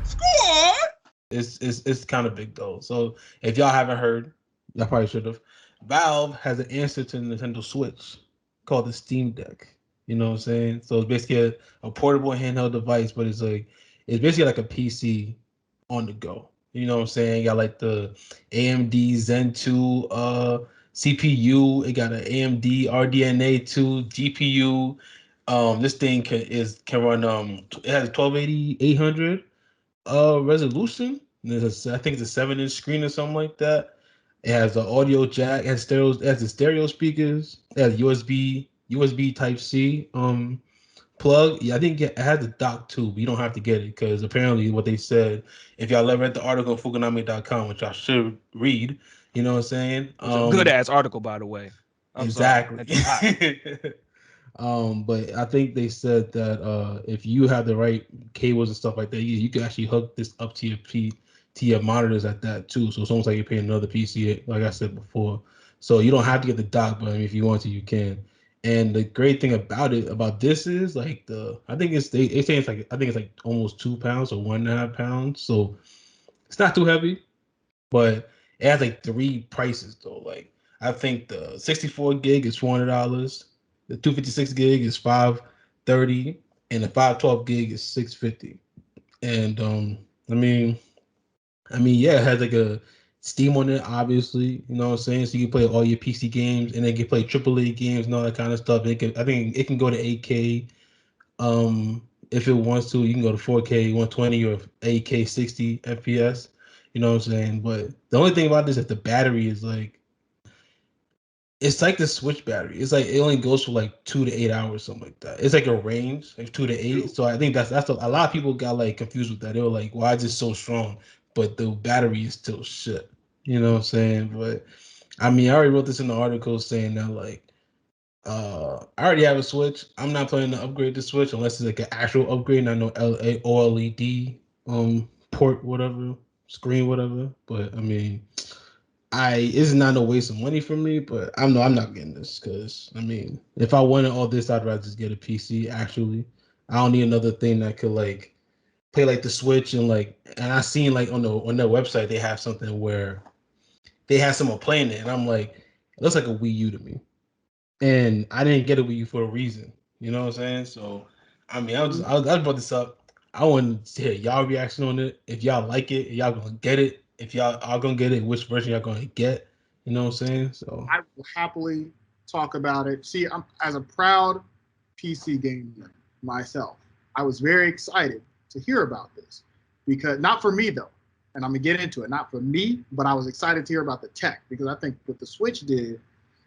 Score. It's kind of big though. So if y'all haven't heard, y'all probably should have. Valve has an answer to the Nintendo Switch called the Steam Deck. You know what I'm saying? So it's basically a portable handheld device, but it's basically like a PC on the go. You know what I'm saying? You got like the AMD Zen 2 CPU. It got an AMD RDNA 2 GPU. This thing can run it has a 1280 800 resolution. I think it's a 7-inch screen or something like that. It has an audio jack, it has the stereo speakers, it has USB Type C plug. Yeah, I think it has a dock too, but you don't have to get it because apparently what they said, if y'all ever read the article on Phucaname.com, which I should read, you know what I'm saying? It's a good ass article, by the way. I'm exactly. Sorry. But I think they said that if you have the right cables and stuff like that, you can actually hook this up to your monitors at that too. So it's almost like you're paying another PC, like I said before. So you don't have to get the dock, but I mean, if you want to, you can. And the great thing about this is like I think they say it's like I think it's like almost 2 pounds or 1.5 pounds. So it's not too heavy, but it has like 3 prices though. Like I think the 64 gig is $400, the 256 gig is $530, and the 512 gig is $650. And yeah, it has like a Steam on it, obviously. You know what I'm saying? So you can play all your PC games, and then you can play AAA games and all that kind of stuff. I think it can go to 8K. If it wants to, you can go to 4K 120 or 8K 60 FPS. You know what I'm saying? But the only thing about this is the battery is like, it's like the Switch battery. It's like it only goes for like 2 to 8 hours, something like that. It's like a range, like 2 to 8. So I think that's a lot of people got like confused with that. They were like, "Why is it so strong?" But the battery is still shit. You know what I'm saying? But I mean, I already wrote this in the article saying that like, I already have a Switch. I'm not planning to upgrade the Switch unless it's like an actual upgrade, not no OLED port, whatever, screen, whatever. But I mean, it's not no waste of money for me, but I'm not getting this because I mean, if I wanted all this, I'd rather just get a PC. Actually, I don't need another thing that could like play like the Switch and I seen like on their website they have something where they have someone playing it, and I'm like, it looks like a Wii U to me, and I didn't get a Wii U for a reason. You know what I'm saying? So, I mean, I brought this up. I want to hear y'all reaction on it. If y'all like it, if y'all gonna get it. If y'all are gonna get it, which version y'all gonna get? You know what I'm saying? So I will happily talk about it. See, I'm as a proud PC gamer myself, I was very excited to hear about this because not for me though, and I'm gonna get into it. Not for me, but I was excited to hear about the tech because I think what the Switch did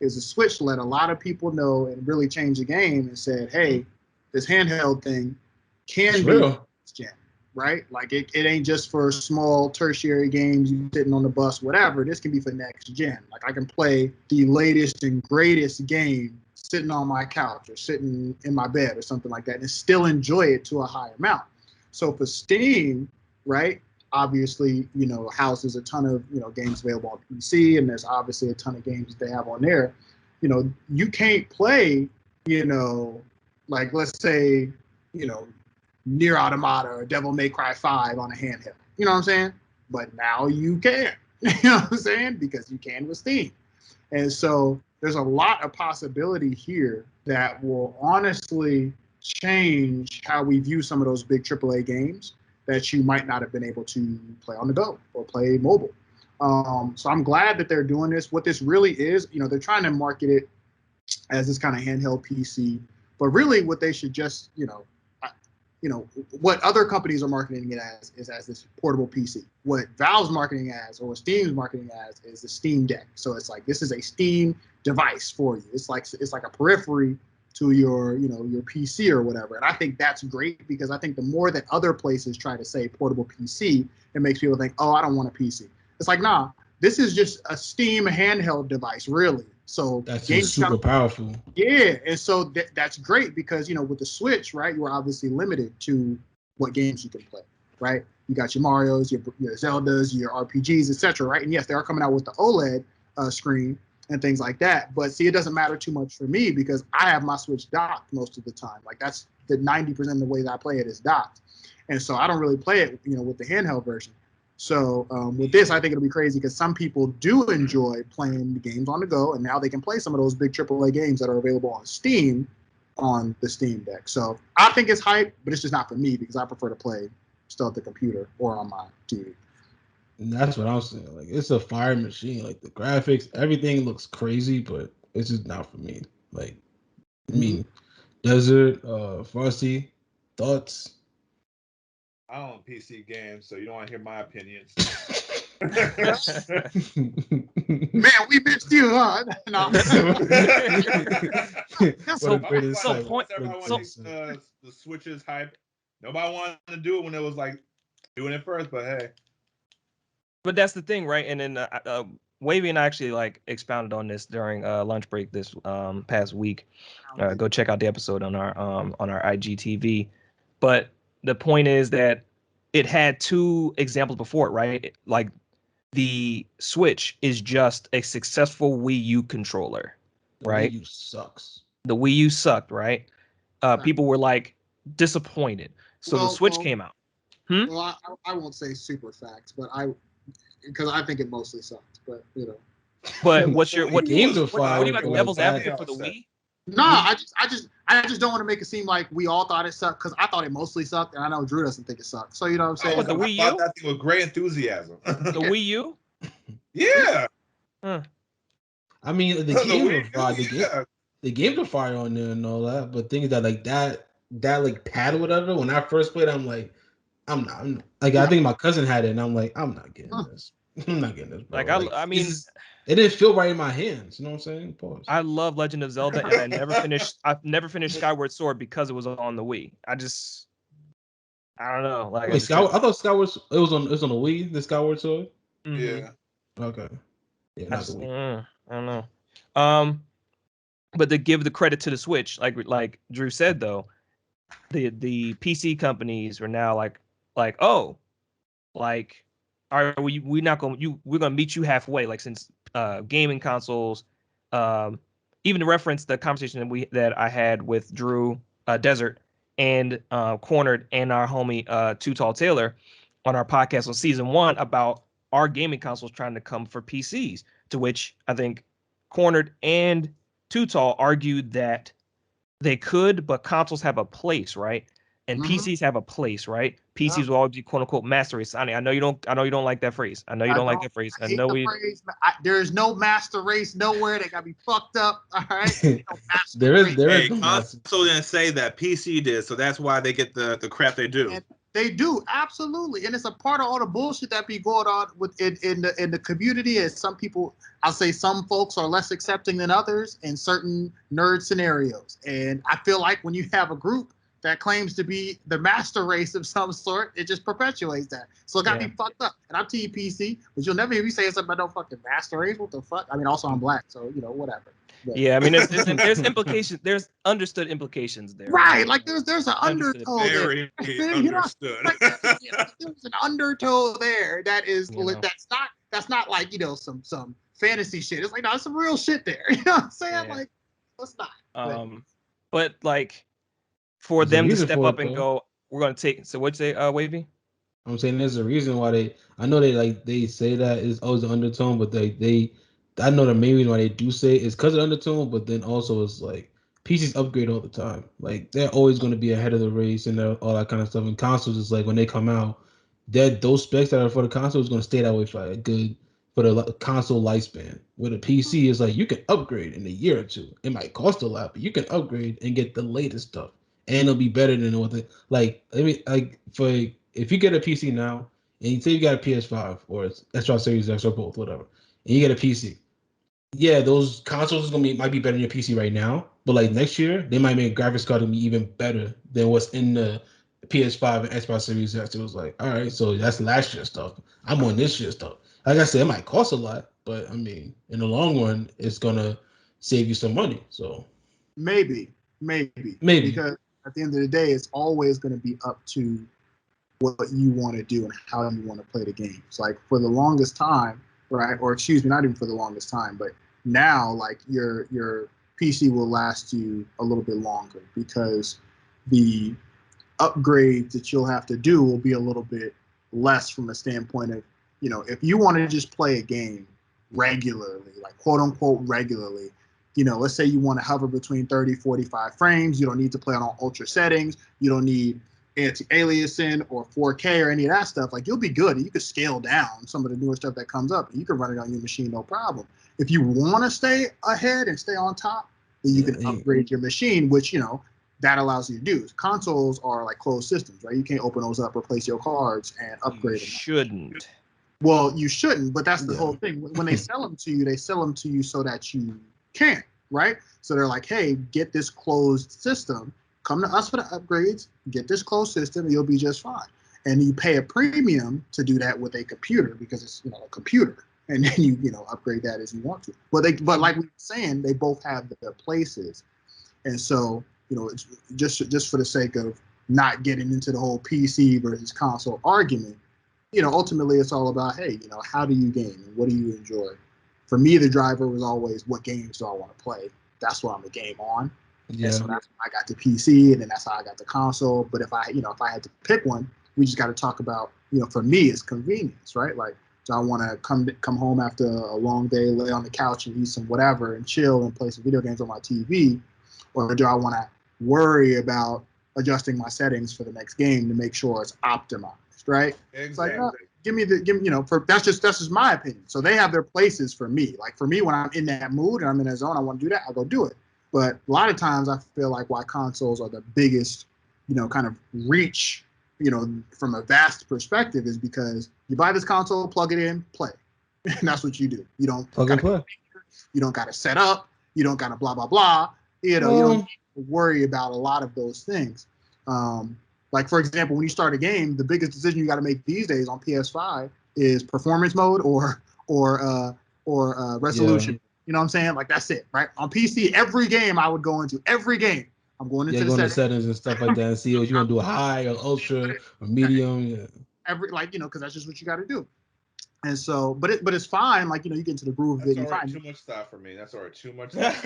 is the Switch let a lot of people know and really change the game and said, hey, this handheld thing can it's be real. gen, right? Like it ain't just for small tertiary games, you sitting on the bus, whatever. This can be for next gen. Like I can play the latest and greatest game sitting on my couch or sitting in my bed or something like that and still enjoy it to a high amount. So for Steam, right, obviously, houses a ton of, games available on PC, and there's obviously a ton of games that they have on there. You can't play, like let's say, Near Automata or Devil May Cry 5 on a handheld. You know what I'm saying? But now you can. You know what I'm saying? Because you can with Steam. And so there's a lot of possibility here that will honestly change how we view some of those big AAA games that you might not have been able to play on the go or play mobile. So I'm glad that they're doing this. What this really is, they're trying to market it as this kind of handheld PC, but really what they should just, what other companies are marketing it as is as this portable PC. What Valve's marketing as, or Steam's marketing as, is the Steam Deck. So it's like this is a Steam device for you. It's like a periphery to your your PC or whatever. And I think that's great because I think the more that other places try to say portable PC, it makes people think, oh, I don't want a PC. It's like, nah, this is just a Steam handheld device, really. So that's just super powerful. Yeah, and so that's great because with the Switch, right, you are obviously limited to what games you can play, right? You got your Mario's, your Zeldas, your RPGs, etc., right? And yes, they are coming out with the OLED screen and things like that. But see, it doesn't matter too much for me because I have my Switch docked most of the time. Like that's the 90% of the way that I play it is docked. and so I don't really play it, with the handheld version. So with this, I think it'll be crazy because some people do enjoy playing the games on the go, and now they can play some of those big AAA games that are available on Steam on the Steam Deck. So I think it's hype, but it's just not for me because I prefer to play still at the computer or on my TV. And that's what I'm saying. Like, it's a fire machine. Like, the graphics, everything looks crazy, but it's just not for me. Like, I mean, Desert, Frosty, thoughts? I own PC games, so you don't want to hear my opinions. Man, we missed you, huh? No. The Switch's hype. Nobody wanted to do it when it was like doing it first, but hey. But that's the thing, right? And then Wavy and I actually like expounded on this during lunch break this past week. Go check out the episode on our IGTV. But the point is that it had two examples before it, right? Like the Switch is just a successful Wii U controller, right? The Wii U sucks. The Wii U sucked, right? People were like disappointed. So the Switch came out. Well, I won't say super facts, but because I think it mostly sucked. But But what do you like like devil's that. advocate for the Wii? No, I just don't want to make it seem like we all thought it sucked because I thought it mostly sucked, and I know Drew doesn't think it sucked. So you know what I'm saying? What, the Wii U? I thought that thing with great enthusiasm. The Wii U? Yeah. I mean, the games are fire. The games are fire on there and all that, but things that like that like pad or whatever. When I first played, I'm like, I'm not. I think my cousin had it, and I'm like, I'm not getting this. I'm not getting this, bro. Like I mean, it didn't feel right in my hands. You know what I'm saying? Pause. I love Legend of Zelda, and I've never finished Skyward Sword because it was on the Wii. I don't know. Like, wait, I thought Skyward it was on the Wii. The Skyward Sword. Mm-hmm. Yeah. Okay. Yeah, not the Wii. I don't know. But to give the credit to the Switch, like Drew said though, the PC companies are now like oh, like are we're gonna meet you halfway. Like since gaming consoles, even to reference the conversation that I had with Drew, Desert, and Cornered, and our homie Too Tall Taylor on our podcast on season 1 about our gaming consoles trying to come for PCs, to which I think Cornered and Too Tall argued that they could, but consoles have a place, right? And PCs have a place, right? PCs will always be quote unquote master race. I know you don't like that phrase. I know you don't like that phrase. I know there's no master race nowhere. They gotta be fucked up. All right. There is console didn't say that. PC did, so that's why they get the crap they do. And they do, absolutely, and it's a part of all the bullshit that be going on in the community. As some people, I'll say, some folks are less accepting than others in certain nerd scenarios. And I feel like when you have a group that claims to be the master race of some sort, it just perpetuates that. So it got me fucked up. And I'm Team PC, but you'll never hear me saying something about no fucking master race. What the fuck? I mean, also I'm black, so whatever. But, yeah, I mean, there's implications. There's understood implications there. Right, like there's an undertow there. Very understood. There's an undertow there that is that's not like some fantasy shit. It's like no, it's some real shit there. You know what I'm saying? Yeah. Like, let's not. But like for them to step up and go, we're gonna take. So what'd you say, Wavy? I'm saying there's a reason why I know they say that is always an undertone, but I know the main reason why they do say it is because of the undertone, but then also it's like PCs upgrade all the time. Like they're always going to be ahead of the race and all that kind of stuff. And consoles is like when they come out, those specs that are for the console is going to stay that way for the console lifespan. With a PC, is like you can upgrade in a year or two. It might cost a lot, but you can upgrade and get the latest stuff, and it'll be better than what if you get a PC now and you say you got a PS5 or Xbox Series X or both, whatever, and you get a PC. Yeah, those consoles might be better than your PC right now, but like next year they might make graphics card to be even better than what's in the PS5 and Xbox Series X. It was like, all right, so that's last year's stuff. I'm on this year's stuff. Like I said, it might cost a lot, but I mean, in the long run, it's gonna save you some money. So maybe because at the end of the day, it's always going to be up to what you want to do and how you want to play the games. Like for the longest time. Right, or excuse me, not even for the longest time, but now like your PC will last you a little bit longer because the upgrades that you'll have to do will be a little bit less from a standpoint of, if you want to just play a game regularly, like quote unquote regularly, let's say you want to hover between 30, 45 frames. You don't need to play on all ultra settings. You don't need anti-aliasing or 4K or any of that stuff. Like, you'll be good. You could scale down some of the newer stuff that comes up, and you can run it on your machine, no problem. If you want to stay ahead and stay on top, then you can upgrade your machine, which, that allows you to do. Consoles are like closed systems, right? You can't open those up, replace your cards, and upgrade them. Shouldn't. Well, you shouldn't, but that's the whole thing. When they sell them to you, they sell them to you so that you can, right? So they're like, hey, get this closed system. Come to us for the upgrades, get this closed system, and you'll be just fine. And you pay a premium to do that with a computer because it's a computer, and then you upgrade that as you want to. But like we were saying, they both have their places, and so it's just for the sake of not getting into the whole PC versus console argument. Ultimately it's all about, hey, how do you game and what do you enjoy? For me, the driver was always, what games do I want to play? That's what I'm a game on. Yeah. And so that's why I got the PC, and then that's how I got the console. But if I had to pick one, we just got to talk about, for me, it's convenience, right? Like, do I want to come home after a long day, lay on the couch and eat some whatever and chill and play some video games on my TV? Or do I want to worry about adjusting my settings for the next game to make sure it's optimized, right? Exactly. It's like, that's just my opinion. So they have their places for me. Like, for me, when I'm in that mood and I'm in that zone, I want to do that, I'll go do it. But a lot of times I feel like why consoles are the biggest, kind of reach, from a vast perspective, is because you buy this console, plug it in, play. And that's what you do. You don't plug and play. You don't got to set up. You don't got to blah, blah, blah. You don't worry about a lot of those things. Like, for example, when you start a game, the biggest decision you got to make these days on PS5 is performance mode or resolution. Yeah. You know what I'm saying? Like, that's it, right? On PC, every game I would go into, I'm going into the settings and stuff like that and see what you're gonna do, high or ultra or medium. Yeah. Because that's just what you got to do. And so, but it's fine. Like, you get into the groove of it. That's already too much stuff for me. That's already too much stuff.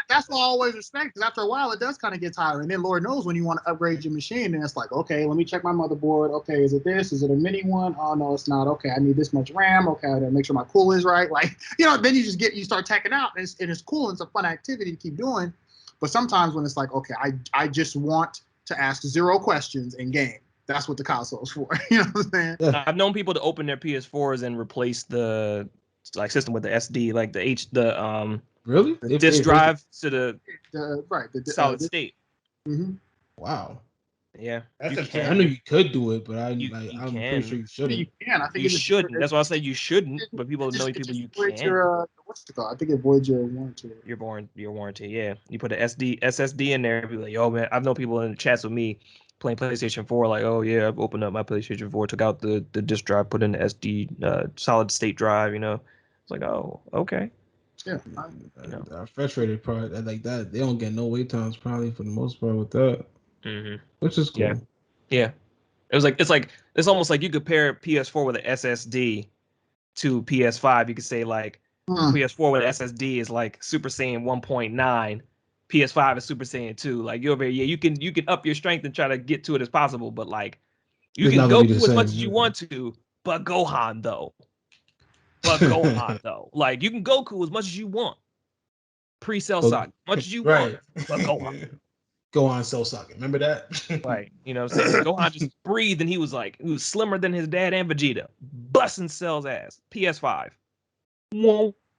That's what I always respect, because after a while it does kind of get tiring. And then Lord knows when you want to upgrade your machine, and it's like, okay, let me check my motherboard. Okay, is it this? Is it a mini one? Oh no, it's not. Okay, I need this much RAM. Okay, I gotta make sure my coolant is right. Like, then you start teching out, and it's cool. And it's a fun activity to keep doing. But sometimes when it's like, okay, I just want to ask 0 questions in game. That's what the console's for. You know what I'm saying? I've known people to open their PS4s and replace the system with the SD, like really the disk drive to the solid state. Mm-hmm. Wow. Yeah, That's I know you could do it, but I'm can. pretty sure you shouldn't. You can. I think you shouldn't. That's why I say you shouldn't. But people know people you can. What's it called? I think it voids your warranty. Your warranty. Yeah, you put an SSD in there. Be like, yo, man. I've known people in the chats with me playing PlayStation 4. Like, oh yeah, I've opened up my PlayStation 4, took out the disk drive, put in the SD solid state drive. It's like, oh, okay. Yeah. The frustrated part, like that, they don't get no wait times probably for the most part with that. Mm-hmm. Which is cool. Yeah. It's almost like you compare PS4 with an SSD to PS5. You could say like PS4 with an SSD is like Super Saiyan 1.9. PS5 is Super Saiyan 2. Like, you can up your strength and try to get to it as possible, but like you can Goku as much as you want to, but Gohan though. Like, you can Goku as much as you want. Pre-cell socket, much as you want, but Gohan. Gohan cell socket. Remember that? Right. You know what I'm saying? Gohan just breathed, and he was slimmer than his dad and Vegeta. Busting Cell's ass. PS5.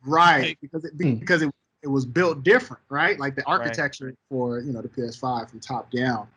Right. Because it was built different, right? Like, the architecture for, the PS5 from top down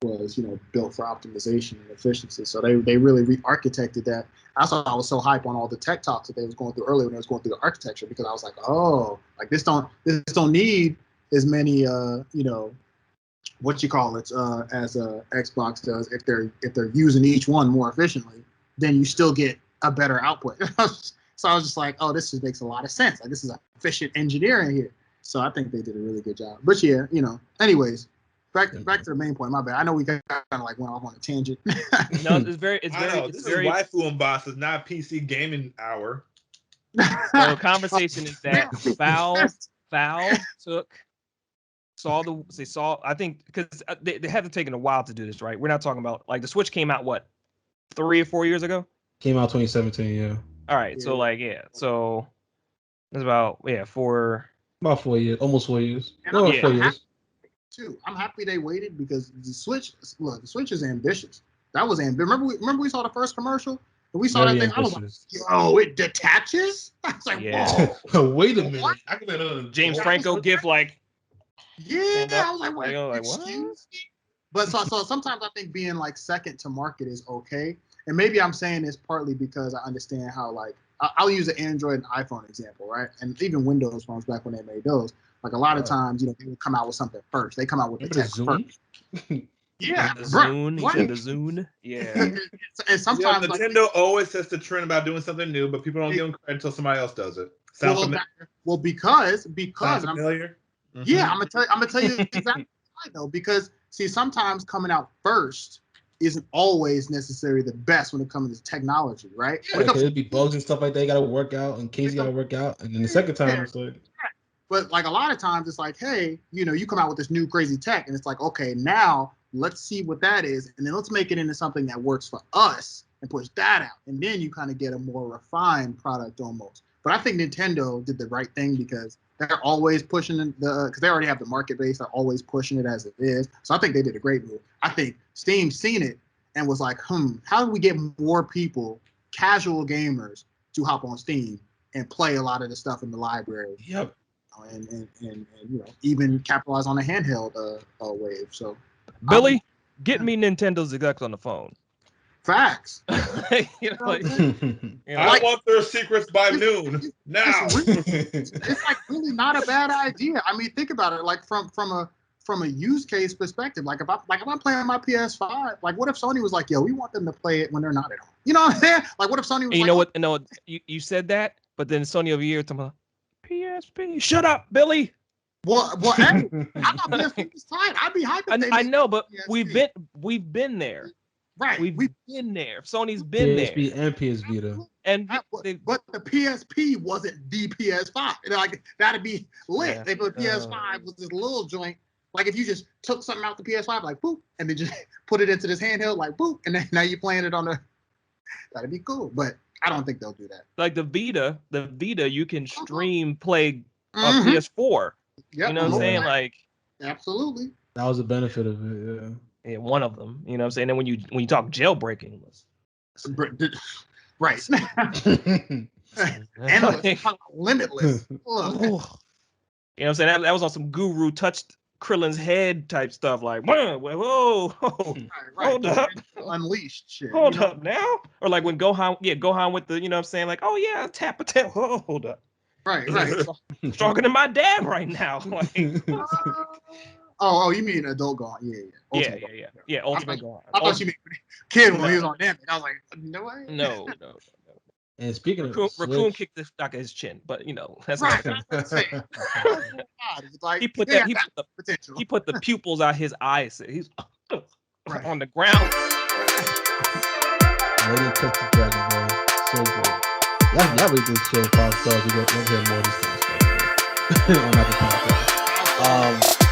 was, built for optimization and efficiency. So they really re-architected that. That's why I was so hype on all the tech talks that they was going through earlier when they was going through the architecture, because I was like, oh, like this don't need as many what you call it as Xbox does. If they're using each one more efficiently, then you still get a better output. So I was just like, oh, this just makes a lot of sense. Like, this is efficient engineering here. So I think they did a really good job. But yeah, anyways, back to the main point. My bad. I know we kind of like went off on a tangent. No, this is Waifu and Bosses, not PC gaming hour. So the conversation is that Valve took I think because they haven't taken a while to do this, right? We're not talking about like the Switch came out what 3 or 4 years ago. Came out 2017, yeah. All right, so like so it's about about 4 years, almost 4 years. And No, I'm 4 years. Too. I'm happy they waited because the Switch is ambitious. That was ambitious. Remember we saw the first commercial? And we saw Very that thing. ambitious. I was like, yo, it detaches? I was like, whoa. Wait a minute. What? I can James Franco gif like Yeah, I was like, Like, what? excuse me? But so sometimes I think being like second to market is okay. And maybe I'm saying this partly because I understand how like I'll use the Android and iPhone example, right? And even Windows phones back when they made those. Like a lot of times, they would come out with something first. They come out with the tech first. Yeah, the Zune. He said the Zune. Yeah. And sometimes Nintendo always sets the trend about doing something new, but people don't give them credit until somebody else does it. Sound familiar? Because Sound familiar? Yeah, I'm gonna tell you exactly why though. Because see, sometimes coming out first isn't always necessarily the best when it comes to technology, right? Yeah, it'd be bugs and stuff like that. You gotta work out, and Casey gotta work out, and then the second time it's like. But like a lot of times, it's like, hey, you come out with this new crazy tech, and it's like, okay, now let's see what that is, and then let's make it into something that works for us and push that out, and then you kind of get a more refined product almost. But I think Nintendo did the right thing because they're always pushing because they already have the market base. They're always pushing it as it is. So I think they did a great move. I think Steam seen it and was like, how do we get more people, casual gamers, to hop on Steam and play a lot of the stuff in the library? Yep. And even capitalize on the handheld wave. So Billy, get me Nintendo's execs on the phone. Facts. I want their secrets by noon. Now. It's like really not a bad idea. I mean, think about it. Like from a use case perspective. Like if I'm playing on my PS5, like what if Sony was like, yo, we want them to play it when they're not at home? You know what I'm saying? Like what if Sony was you said that, but then Sony over here talking about PSP. Shut up, Billy. Well, hey, I thought PSP was tight. I'd be hyping. I know, but we've been there. Right, we've been there. Sony's been PSP there. and PS Vita. And but the PSP wasn't the PS5. Like that'd be lit. Yeah. If the PS5 was this little joint, like if you just took something out the PS5, like boop, and then just put it into this handheld, like boop, and then now you're playing it on that'd be cool. But I don't think they'll do that. Like the Vita, you can stream play on PS4. Yep. You know what I'm saying? Like absolutely. That was the benefit of it, yeah. Yeah, one of them. You know what I'm saying? And when you talk jailbreaking, right. And limitless. You know what I'm saying? That was on some guru touched Krillin's head type stuff. Like, whoa, right. Hold up, unleashed shit. Hold up now, or like when Gohan with the, you know what I'm saying? Like, oh yeah, tap a tap. Oh, hold up. Right. Stronger than my dad right now. Like, oh, you mean adult Gohan? Yeah. Ultimate Gohan. I thought you mean kid when he was on damage. I was like, no way. No. And speaking of Raccoon kicked the stock at his chin, but that's right. Like, he put the pupils out his eyes. He's on the ground. Lady Texas Dragon Ball, so good. Y'all rate this show 5 stars. We'll hear more of this kind of stuff on Apple Podcast.